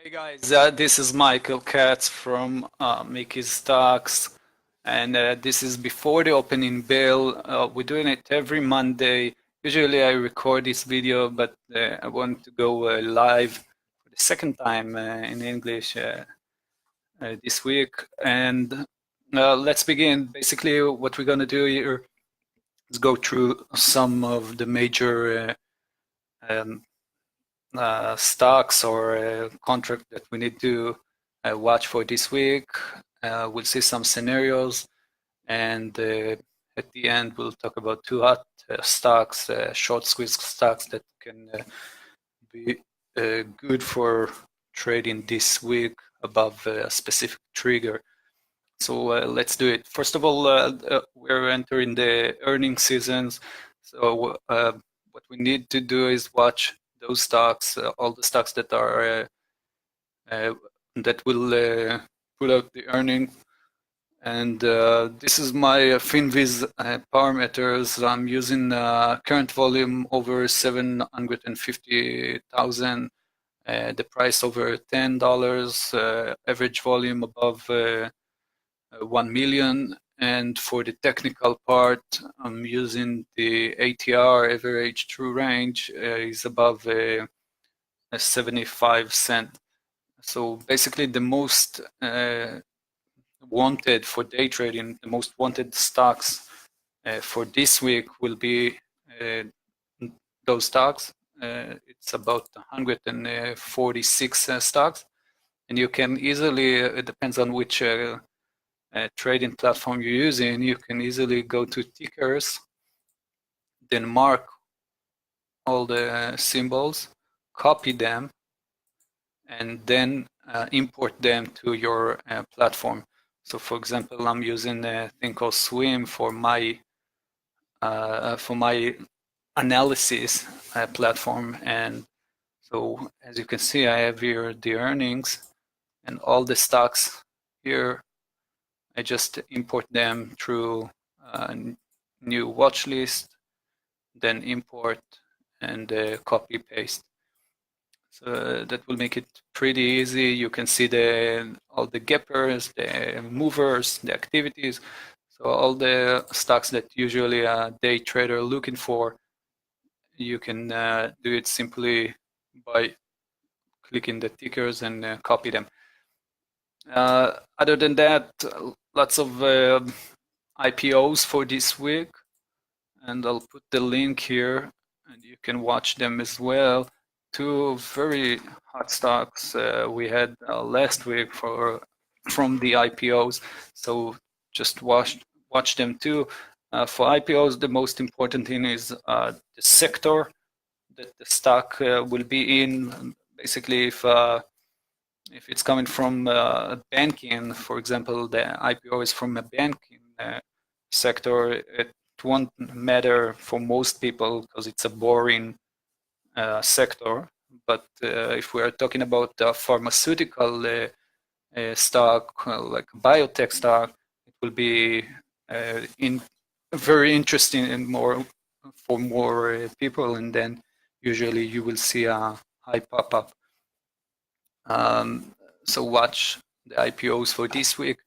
Hey guys, this is Michael Katz from MIKI'S Stocks, and this is before the opening bell. We're doing it every Monday. Usually I record this video, but I want to go live for the second time in English this week. And let's begin. Basically, what we're going to do here is go through some of the major um, stocks or contract that we need to watch for this week. We'll see some scenarios, and at the end we'll talk about two hot stocks, short squeeze stocks that can be good for trading this week above a specific trigger. So let's do it. First of all, we're entering the earning seasons. So what we need to do is watch those stocks, all the stocks that are that will put out the earning. And this is my FinViz parameters. I'm using current volume over 750,000, the price over $10, average volume above 1 million. And for the technical part, I'm using the ATR, average true range, is above 75 cent. So basically the most wanted for day trading, the most wanted stocks for this week will be those stocks. It's about 146 stocks, and you can easily, it depends on which trading platform you're using, you can easily go to tickers, then mark all the symbols, copy them, and then import them to your platform. So for example, I'm using a thing called Swim for my analysis platform. And so as you can see, I have here the earnings and all the stocks here. I just import them through a new watch list, then import and copy paste. So that will make it pretty easy. You can see all the gappers, the movers, the activities. So all the stocks that usually a day trader looking for, you can do it simply by clicking the tickers and copy them. Other than that, lots of IPOs for this week, and I'll put the link here and you can watch them as well. Two very hot stocks we had last week from the IPOs, so just watch them too. For IPOs, the most important thing is the sector that the stock will be in. Basically, if it's coming from banking, for example, the IPO is from a banking sector, it won't matter for most people because it's a boring sector. But if we are talking about pharmaceutical stock, like biotech stock, it will be very interesting and for more people, and then usually you will see a high pop-up. So watch the IPOs for this week.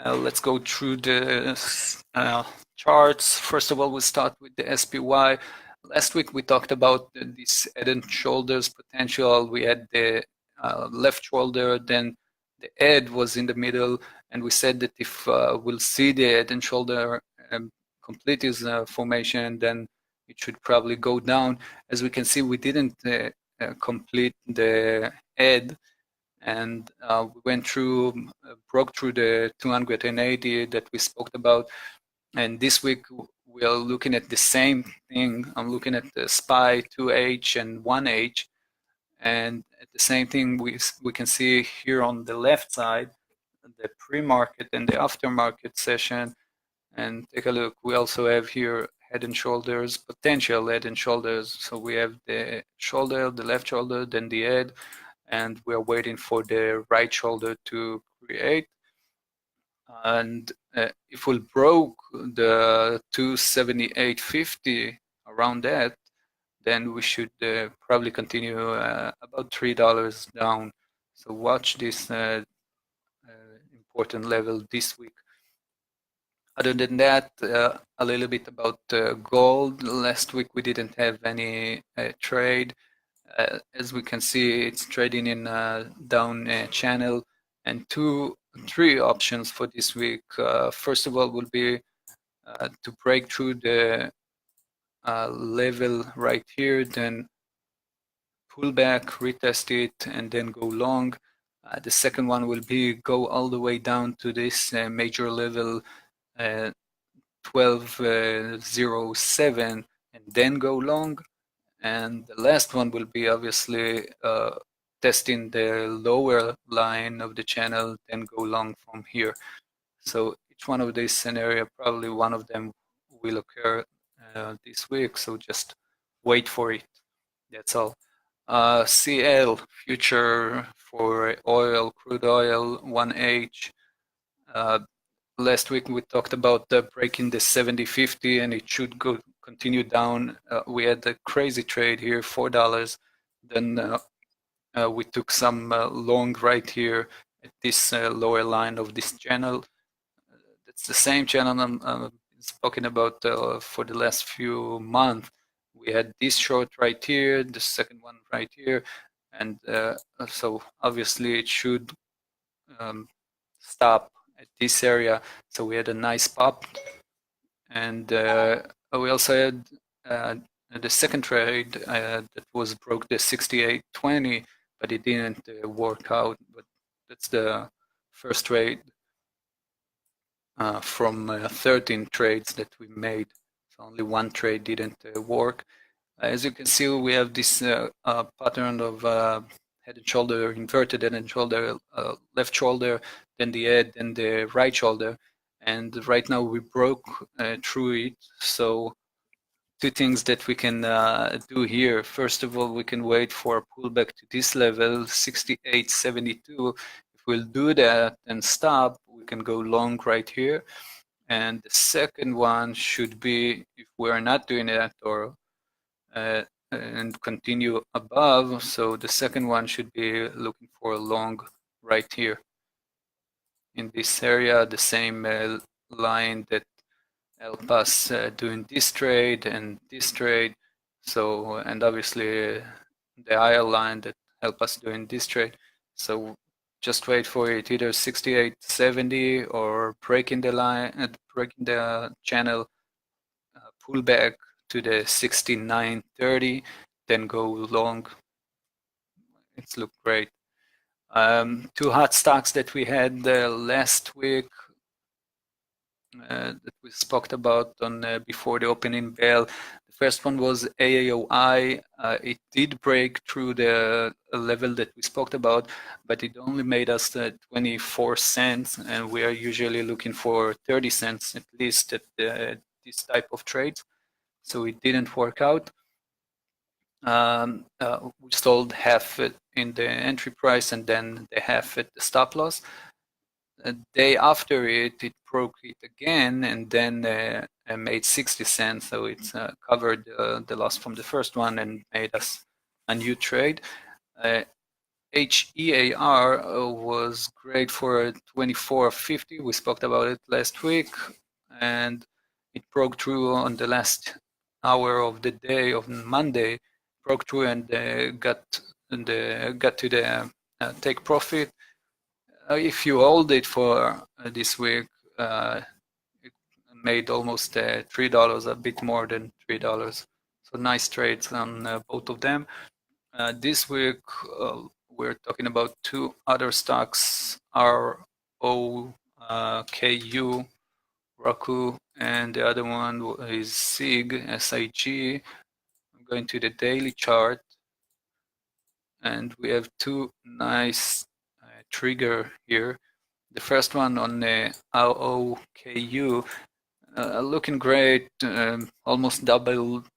Let's go through the charts. First of all, we'll start with the SPY. Last week we talked about this head and shoulders potential. We had the left shoulder, then the head was in the middle, and we said that if we'll see the head and shoulder complete its formation, then it should probably go down. As we can see, we didn't complete the head, and we went through, broke through the 280 that we spoke about. And this week we are looking at the same thing. I'm looking at the SPY 2H and 1H, and at the same thing we can see here on the left side the pre-market and the aftermarket session. And take a look, we also have here head and shoulders, potential head and shoulders. So we have the shoulder, the left shoulder, then the head, and we're waiting for the right shoulder to create. And if we broke the 278.50 around that, then we should probably continue about $3 down. So watch this important level this week. Other than that, a little bit about gold. Last week we didn't have any trade. As we can see, it's trading in a down channel, and three options for this week. First of all, will be to break through the level right here, then pull back, retest it, and then go long. The second one will be go all the way down to this major level 1207 and then go long. And the last one will be obviously testing the lower line of the channel, then go long from here. So each one of these scenarios, probably one of them will occur this week. So just wait for it. That's all. CL, future for oil, crude oil, 1H. Last week we talked about breaking the 70.50 and it should go continue down. We had a crazy trade here, $4. Then we took some long right here at this lower line of this channel. That's the same channel I'm speaking about for the last few months. We had this short right here, the second one right here, and so obviously it should stop at this area. So we had a nice pop, and we also had the second trade that was broke the 68.20, but it didn't work out. But that's the first trade from 13 trades that we made. So only one trade didn't work. As you can see, we have this pattern of head and shoulder, inverted head and shoulder, left shoulder, then the head, then the right shoulder. And right now we broke through it. So two things that we can do here. First of all, we can wait for a pullback to this level, 68.72. If we'll do that and stop, we can go long right here. And the second one should be, if we're not doing that, or and continue above. So the second one should be looking for a long right here in this area, the same line that help us doing this trade and this trade. So, and obviously the IL line that help us doing this trade. So just wait for it, either 68.70 or breaking the line, breaking the channel, pull back to the 69.30, then go long. It's looked great. Two hot stocks that we had last week that we spoke about on before the opening bell. The first one was AAOI. It did break through the level that we spoke about, but it only made us 24 cents, and we are usually looking for 30 cents at least at this type of trades. So it didn't work out. We sold half it in the entry price and then the half at the stop loss. A day after it broke it again and then made 60 cents. So it's covered the loss from the first one and made us a new trade. HEAR was great for 24.50. We spoke about it last week, and it broke through on the last hour of the day of Monday, broke through and got to the take profit. If you hold it for this week, it made almost $3, a bit more than $3. So nice trades on both of them. This week, we're talking about two other stocks, ROKU, Roku, and the other one is SIG, SIG. I'm going to the daily chart, and we have two nice trigger here. The first one on the ROKU, looking great, almost doubled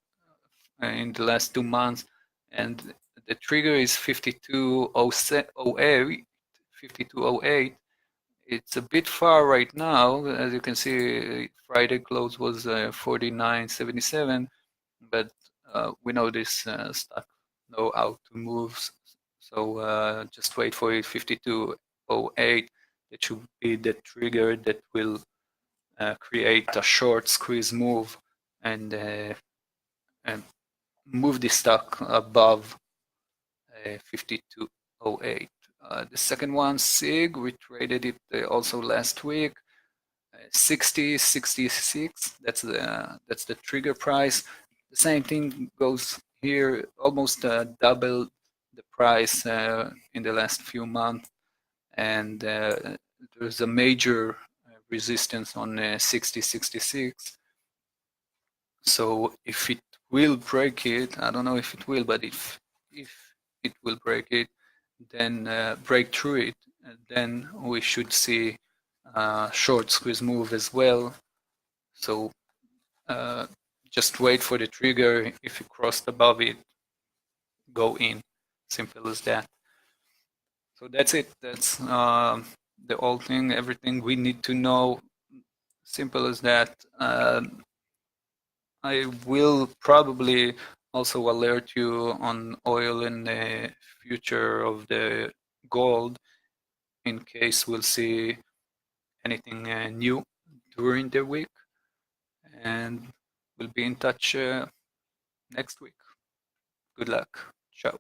in the last 2 months, and the trigger is 5208. It's a bit far right now. As you can see, Friday close was 49.77, but we know this stock know how to move. So just wait for it, 52.08. That should be the trigger that will create a short squeeze move and move the stock above 52.08. The second one, SIG, we traded it also last week. 60, 66. That's the trigger price. The same thing goes here, almost double the price in the last few months, and there's a major resistance on 60, 66. So if it will break it, I don't know if it will, but if it will break it, then break through it, and then we should see short squeeze move as well. So just wait for the trigger. If you crossed above it, go in. Simple as that. So that's it. That's the whole thing. Everything we need to know. Simple as that. I will probably also alert you on oil and the future of the gold in case we'll see anything new during the week, and we'll be in touch next week. Good luck. Ciao.